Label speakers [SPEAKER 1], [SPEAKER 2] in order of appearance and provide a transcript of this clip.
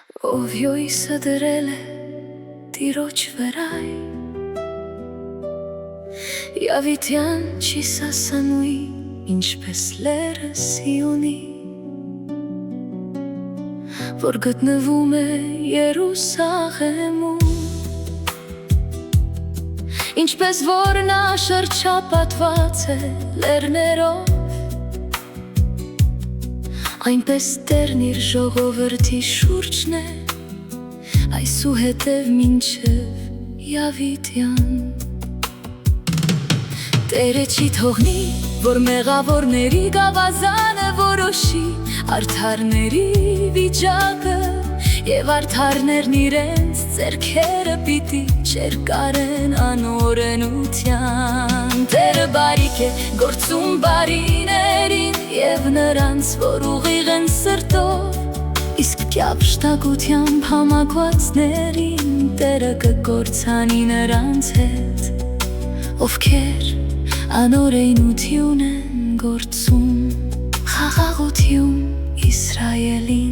[SPEAKER 1] Ով յոյսը դրել է տիրոջ վրայ Յավիտյան չի սասանուի ինչպես լերը Սիոնի Որ գտնվում է Երուսաղեմում Ինչպես որ նա շրջապատված է լեռներով Այնպես Տերն իր ժողովրդի շուրջն է Այսուհետև մինչև Յավիտյան Տերը չի թողնի, որ մեղավորների գավազանը որոշի Արդարների վիճակը և արդարներն իրենց ձեռքերը պիտի չերկարեն անօրենության Տերը բարիք է գործում բարիներին և նրանց, որ ուղիղ են սրտով Իսկ կապշտակությամբ համակվածներին Տերը կկործանի նրանց հետ Ովքեր անօրենություն են գործում Խաղաղություն Իսրայելին